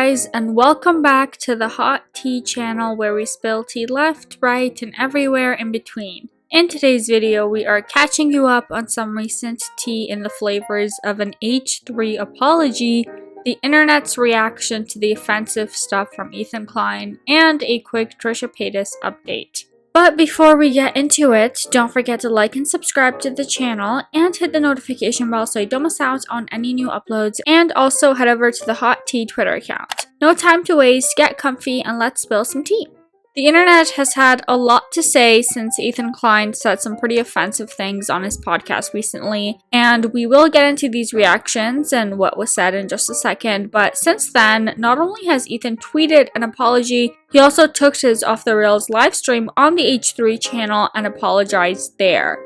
guys, and welcome back to the Hot Tea channel where we spill tea left, right, and everywhere in between. In today's video, we are catching you up on some recent tea in the flavors of an H3 apology, the internet's reaction to the offensive stuff from Ethan Klein, and a quick Trisha Paytas update. But before we get into it, don't forget to like and subscribe to the channel and hit the notification bell so you don't miss out on any new uploads, and also head over to the Hot Tea Twitter account. No time to waste, get comfy, and let's spill some tea. The internet has had a lot to say since Ethan Klein said some pretty offensive things on his podcast recently, and we will get into these reactions and what was said in just a second, but since then, not only has Ethan tweeted an apology, he also took his Off the Rails livestream on the H3 channel and apologized there.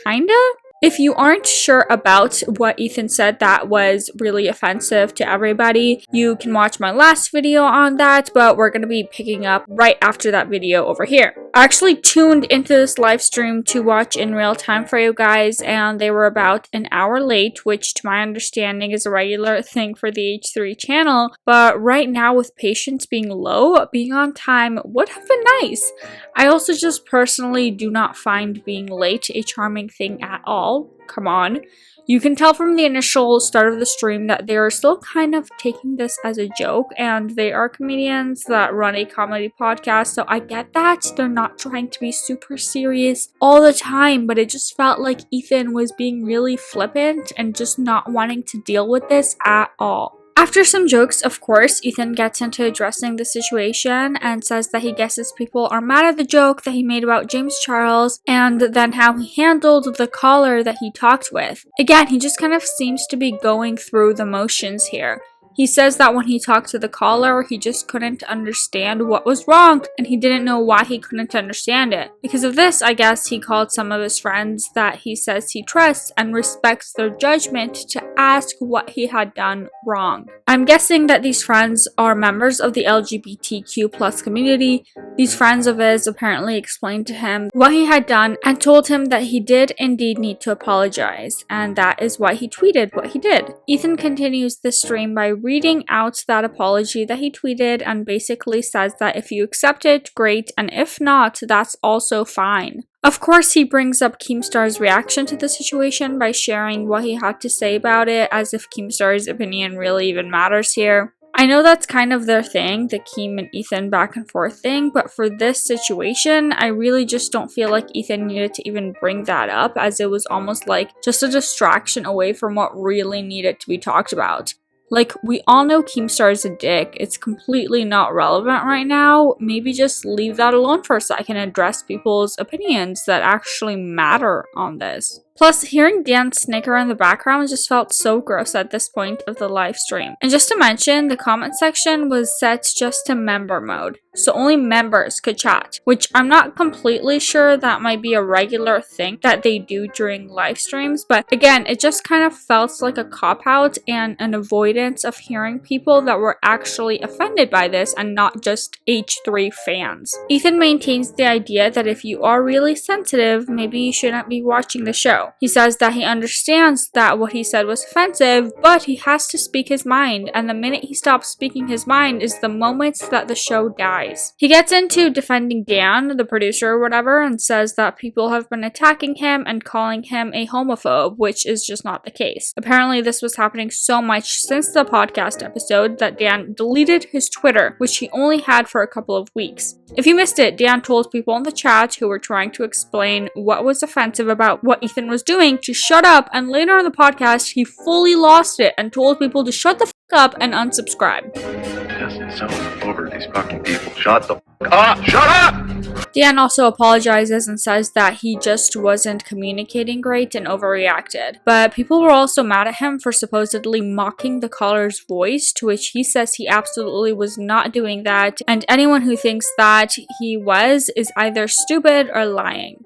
Kinda? If you aren't sure about what Ethan said that was really offensive to everybody, you can watch my last video on that, but we're going to be picking up right after that video over here. I actually tuned into this live stream to watch in real time for you guys, and they were about an hour late, which to my understanding is a regular thing for the H3 channel, but right now with patience being low, being on time would have been nice. I also just personally do not find being late a charming thing at all. Come on. You can tell from the initial start of the stream that they are still kind of taking this as a joke, and they are comedians that run a comedy podcast, so I get that they're not trying to be super serious all the time, but it just felt like Ethan was being really flippant and just not wanting to deal with this at all. After some jokes, of course, Ethan gets into addressing the situation and says that he guesses people are mad at the joke that he made about James Charles and then how he handled the caller that he talked with. Again, he just kind of seems to be going through the motions here. He says that when he talked to the caller, he just couldn't understand what was wrong, and he didn't know why he couldn't understand it. Because of this, I guess he called some of his friends that he says he trusts and respects their judgment to ask what he had done wrong. I'm guessing that these friends are members of the LGBTQ+ community. These friends of his apparently explained to him what he had done and told him that he did indeed need to apologize, and that is why he tweeted what he did. Ethan continues the stream by reading out that apology that he tweeted and basically says that if you accept it, great, and if not, that's also fine. Of course, he brings up Keemstar's reaction to the situation by sharing what he had to say about it, as if Keemstar's opinion really even matters here. I know that's kind of their thing, the Keem and Ethan back and forth thing, but for this situation, I really just don't feel like Ethan needed to even bring that up, as it was almost like just a distraction away from what really needed to be talked about. Like, we all know Keemstar is a dick. It's completely not relevant right now. Maybe just leave that alone for a second and address people's opinions that actually matter on this. Plus, hearing Dan snicker in the background just felt so gross at this point of the live stream. And just to mention, the comment section was set just to member mode, so only members could chat, which I'm not completely sure that might be a regular thing that they do during live streams, but again, it just kind of felt like a cop-out and an avoidance of hearing people that were actually offended by this and not just H3 fans. Ethan maintains the idea that if you are really sensitive, maybe you shouldn't be watching the show. He says that he understands that what he said was offensive, but he has to speak his mind, and the minute he stops speaking his mind is the moment that the show dies. He gets into defending Dan, the producer or whatever, and says that people have been attacking him and calling him a homophobe, which is just not the case. Apparently, this was happening so much since the podcast episode that Dan deleted his Twitter, which he only had for a couple of weeks. If you missed it, Dan told people in the chat who were trying to explain what was offensive about what Ethan was doing to shut up, and later in the podcast he fully lost it and told people to shut the f up and unsubscribe. Just so over these fucking people. Shut the f up! Shut up! Dan also apologizes and says that he just wasn't communicating great and overreacted. But people were also mad at him for supposedly mocking the caller's voice, to which he says he absolutely was not doing that, and anyone who thinks that he was is either stupid or lying.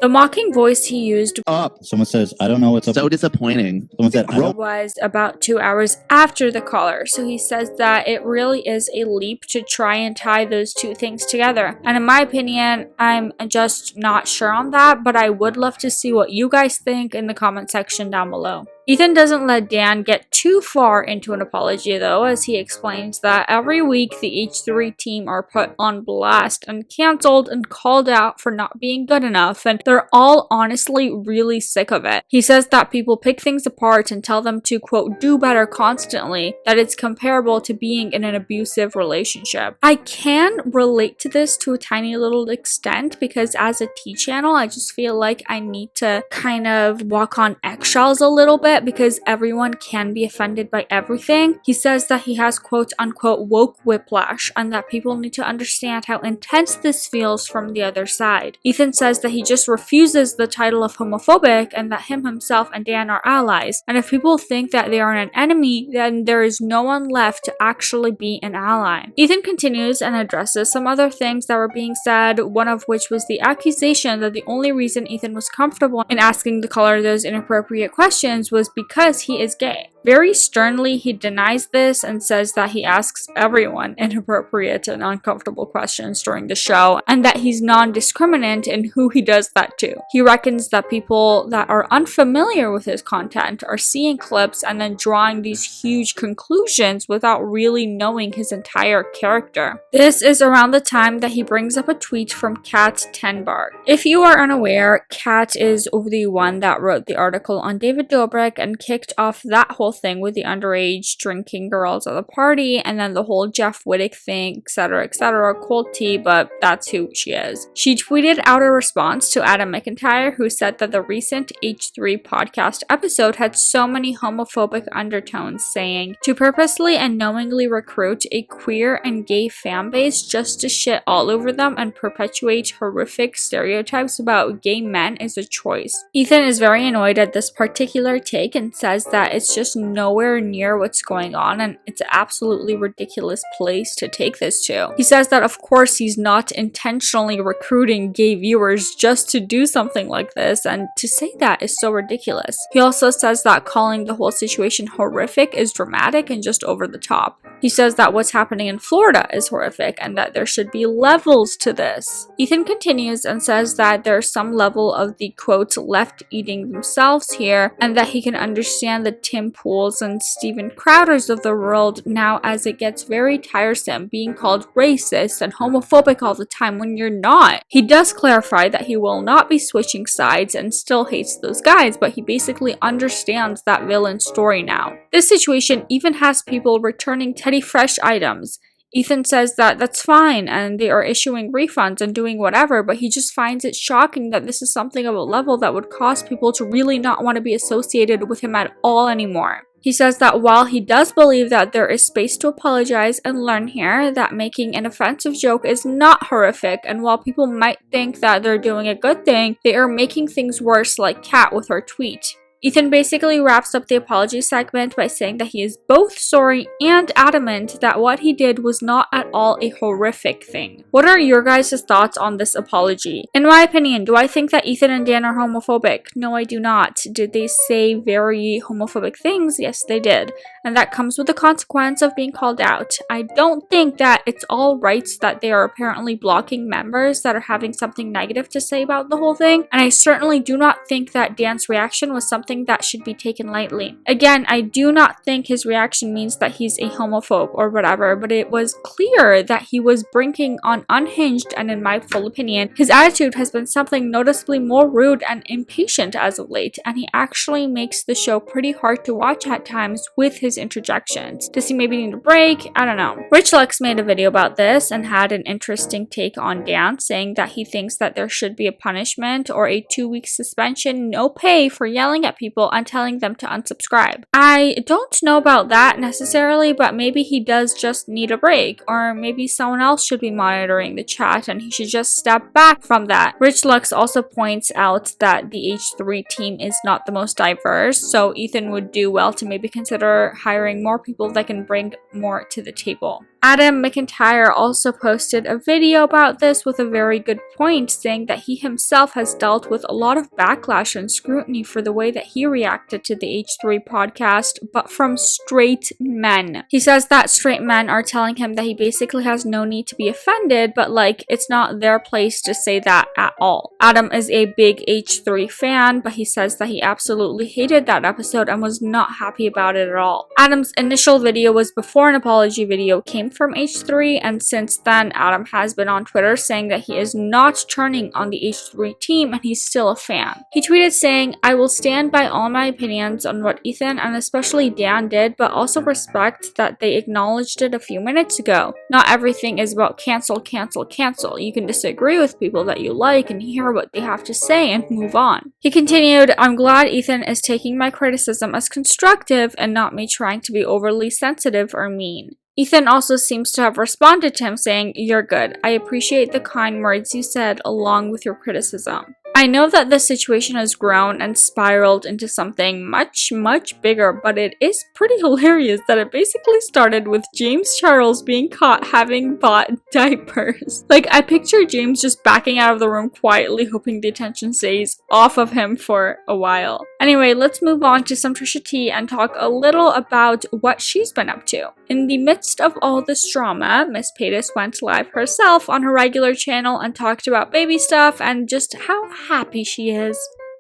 The mocking voice he used up. Someone says, I don't know what's up. So disappointing. Someone said, I don't. Was about 2 hours after the caller, so he says that it really is a leap to try and tie those two things together. And in my opinion, I'm just not sure on that, but I would love to see what you guys think in the comment section down below. Ethan doesn't let Dan get too far into an apology though, as he explains that every week the H3 team are put on blast and cancelled and called out for not being good enough, and they're all honestly really sick of it. He says that people pick things apart and tell them to, quote, do better constantly, that it's comparable to being in an abusive relationship. I can relate to this to a tiny little extent because as a T channel, I just feel like I need to kind of walk on eggshells a little bit because everyone can be offended by everything. He says that he has quote unquote woke whiplash and that people need to understand how intense this feels from the other side. Ethan says that he just refuses the title of homophobic and that himself and Dan are allies, and if people think that they are an enemy, then there is no one left to actually be an ally. Ethan continues and addresses some other things that were being said, one of which was the accusation that the only reason Ethan was comfortable in asking the caller those inappropriate questions was because he is gay. Very sternly, he denies this and says that he asks everyone inappropriate and uncomfortable questions during the show, and that he's non-discriminant in who he does that to. He reckons that people that are unfamiliar with his content are seeing clips and then drawing these huge conclusions without really knowing his entire character. This is around the time that he brings up a tweet from Kat Tenbark. If you are unaware, Kat is the one that wrote the article on David Dobrik and kicked off that whole thing with the underage drinking girls at the party, and then the whole Jeff Wittick thing, etc., cold tea, but that's who she is. She tweeted out a response to Adam McIntyre, who said that the recent H3 podcast episode had so many homophobic undertones, saying, to purposely and knowingly recruit a queer and gay fan base just to shit all over them and perpetuate horrific stereotypes about gay men is a choice. Ethan is very annoyed at this particular take and says that it's just nowhere near what's going on and it's an absolutely ridiculous place to take this to. He says that of course he's not intentionally recruiting gay viewers just to do something like this, and to say that is so ridiculous. He also says that calling the whole situation horrific is dramatic and just over the top. He says that what's happening in Florida is horrific and that there should be levels to this. Ethan continues and says that there's some level of the quote left eating themselves here, and that he can understand the Tim Pools and Steven Crowders of the world now, as it gets very tiresome being called racist and homophobic all the time when you're not. He does clarify that he will not be switching sides and still hates those guys, but he basically understands that villain story now. This situation even has people returning Teddy Fresh items. Ethan says that that's fine and they are issuing refunds and doing whatever, but he just finds it shocking that this is something of a level that would cause people to really not want to be associated with him at all anymore. He says that while he does believe that there is space to apologize and learn here, that making an offensive joke is not horrific, and while people might think that they're doing a good thing, they are making things worse, like Kat with her tweet. Ethan basically wraps up the apology segment by saying that he is both sorry and adamant that what he did was not at all a horrific thing. What are your guys' thoughts on this apology? In my opinion, do I think that Ethan and Dan are homophobic? No, I do not. Did they say very homophobic things? Yes, they did. And that comes with the consequence of being called out. I don't think that it's all right that they are apparently blocking members that are having something negative to say about the whole thing, and I certainly do not think that Dan's reaction was something that should be taken lightly. Again, I do not think his reaction means that he's a homophobe or whatever, but it was clear that he was brinking on unhinged, and in my full opinion, his attitude has been something noticeably more rude and impatient as of late, and he actually makes the show pretty hard to watch at times with his interjections. Does he maybe need a break? I don't know. Rich Lux made a video about this and had an interesting take on Dan, saying that he thinks that there should be a punishment or a 2-week suspension, no pay, for yelling at people and telling them to unsubscribe. I don't know about that necessarily, but maybe he does just need a break, or maybe someone else should be monitoring the chat and he should just step back from that. Rich Lux also points out that the H3 team is not the most diverse, so Ethan would do well to maybe consider hiring more people that can bring more to the table. Adam McIntyre also posted a video about this with a very good point, saying that he himself has dealt with a lot of backlash and scrutiny for the way that he reacted to the H3 podcast, but from straight men. He says that straight men are telling him that he basically has no need to be offended, but like, it's not their place to say that at all. Adam is a big H3 fan, but he says that he absolutely hated that episode and was not happy about it at all. Adam's initial video was before an apology video came from H3, and since then Adam has been on Twitter saying that he is not turning on the H3 team and he's still a fan. He tweeted saying, "I will stand by all my opinions on what Ethan and especially Dan did, but also respect that they acknowledged it a few minutes ago. Not everything is about cancel, cancel, cancel. You can disagree with people that you like and hear what they have to say and move on." He continued, "I'm glad Ethan is taking my criticism as constructive and not me trying to be overly sensitive or mean." Ethan also seems to have responded to him saying, "You're good. I appreciate the kind words you said along with your criticism. I know that this situation has grown and spiraled into something much, much bigger, but it is pretty hilarious that it basically started with James Charles being caught having bought diapers." Like, I picture James just backing out of the room quietly, hoping the attention stays off of him for a while. Anyway, let's move on to some Trisha T and talk a little about what she's been up to. In the midst of all this drama, Miss Paytas went live herself on her regular channel and talked about baby stuff and just how happy she is.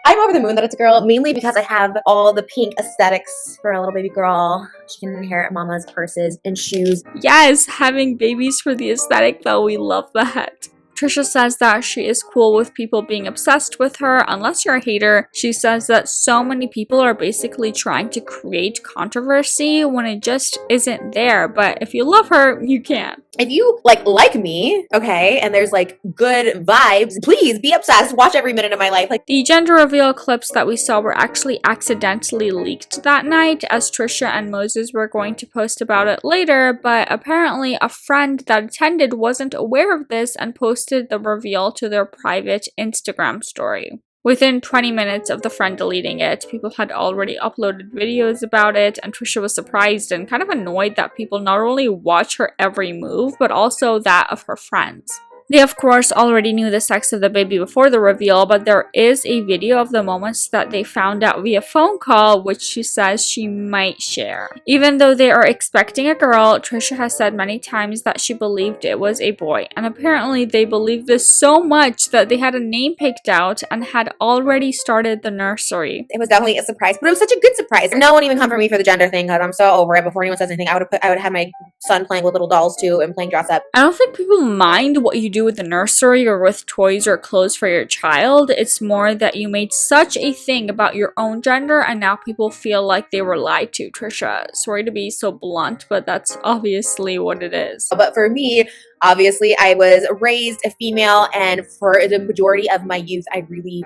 I'm over the moon that it's a girl, mainly because I have all the pink aesthetics for a little baby girl. She can inherit mama's purses and shoes. Yes, having babies for the aesthetic though, we love that. Trisha says that she is cool with people being obsessed with her unless you're a hater. She says that so many people are basically trying to create controversy when it just isn't there, but if you love her, you can. If you like me, okay, and there's like good vibes, please be obsessed. Watch every minute of my life. Like, the gender reveal clips that we saw were actually accidentally leaked that night, as Trisha and Moses were going to post about it later, but apparently a friend that attended wasn't aware of this and posted the reveal to their private Instagram story. Within 20 minutes of the friend deleting it, people had already uploaded videos about it, and Trisha was surprised and kind of annoyed that people not only watch her every move, but also that of her friends. They of course already knew the sex of the baby before the reveal, but there is a video of the moments that they found out via phone call, which she says she might share. Even though they are expecting a girl, Trisha has said many times that she believed it was a boy, and apparently they believed this so much that they had a name picked out and had already started the nursery. it was definitely a surprise, but it was such a good surprise. No one even come for me for the gender thing because I'm so over it. Before anyone says anything, I would have my son playing with little dolls too and playing dress up. I don't think people mind what you do with the nursery or with toys or clothes for your child. It's more that you made such a thing about your own gender and now people feel like they were lied to, Trisha. Sorry to be so blunt, but that's obviously what it is. But for me, obviously, I was raised a female, and for the majority of my youth, I really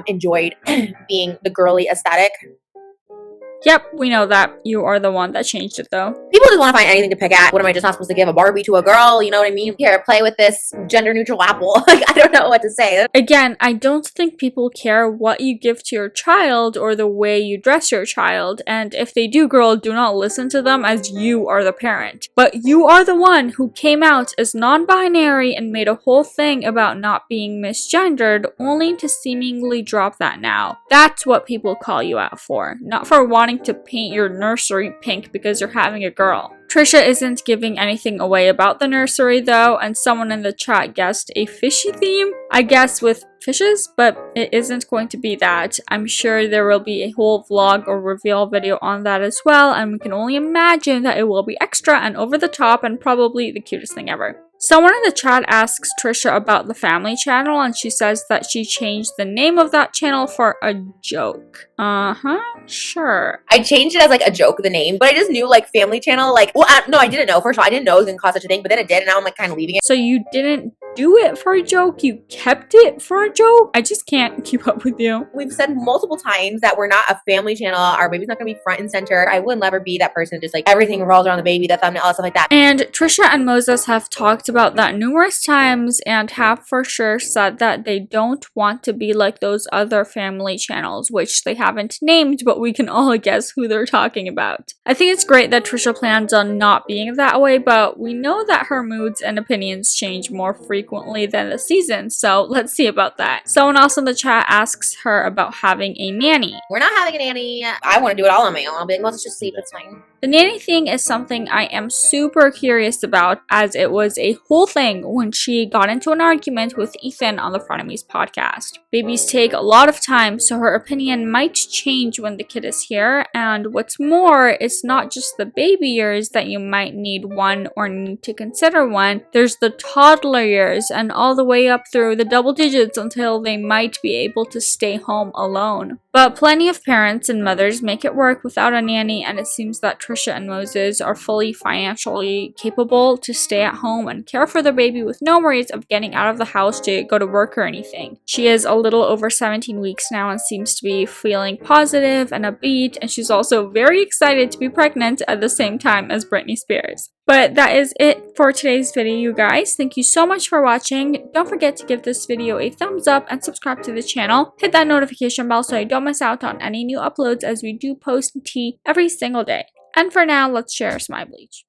enjoyed being the girly aesthetic. Yep, we know that. You are the one that changed it though. People just want to find anything to pick at. What am I just not supposed to give a Barbie to a girl? You know what I mean? Here, play with this gender neutral apple. Like, I don't know what to say. Again, I don't think people care what you give to your child or the way you dress your child, and if they do, girl, do not listen to them as you are the parent. But you are the one who came out as non-binary and made a whole thing about not being misgendered, only to seemingly drop that now. That's what people call you out for, not for wanting to paint your nursery pink because you're having a girl. Trisha isn't giving anything away about the nursery though, and someone in the chat guessed a fishy theme, I guess with fishes, but it isn't going to be that. I'm sure there will be a whole vlog or reveal video on that as well, and we can only imagine that it will be extra and over the top and probably the cutest thing ever. Someone in the chat asks Trisha about the family channel, and she says that she changed the name of that channel for a joke. Sure. I changed it as like a joke, the name, but I just knew like family channel, like, well, no, I didn't know. First of all, I didn't know it was gonna cause such a thing, but then it did, and now I'm like kind of leaving it. So you didn't do it for a joke, you kept it for a joke. I just can't keep up with you. We've said multiple times that we're not a family channel. Our baby's not gonna be front and center. I would never be that person, just like everything revolves around the baby, the thumbnail, all stuff like that. And Trisha and Moses have talked about that numerous times and have for sure said that they don't want to be like those other family channels, which they haven't named, but we can all guess who they're talking about. I think it's great that Trisha plans on not being that way, but we know that her moods and opinions change more frequently than the season, so let's see about that. Someone else in the chat asks her about having a nanny. We're not having a nanny. I want to do it all on my own. I'll be like, let's just sleep, it's fine. The nanny thing is something I am super curious about, as it was a whole thing when she got into an argument with Ethan on the Frenemies podcast. Babies take a lot of time, so her opinion might change when the kid is here, and what's more, it's not just the baby years that you might need one or need to consider one. There's the toddler years and all the way up through the double digits until they might be able to stay home alone. But plenty of parents and mothers make it work without a nanny, and it seems that Trisha and Moses are fully financially capable to stay at home and care for their baby with no worries of getting out of the house to go to work or anything. She is a little over 17 weeks now and seems to be feeling positive and upbeat, and she's also very excited to be pregnant at the same time as Britney Spears. But that is it for today's video, you guys. Thank you so much for watching. Don't forget to give this video a thumbs up and subscribe to the channel. Hit that notification bell so you don't miss out on any new uploads, as we do post tea every single day. And for now, let's share some eye bleach.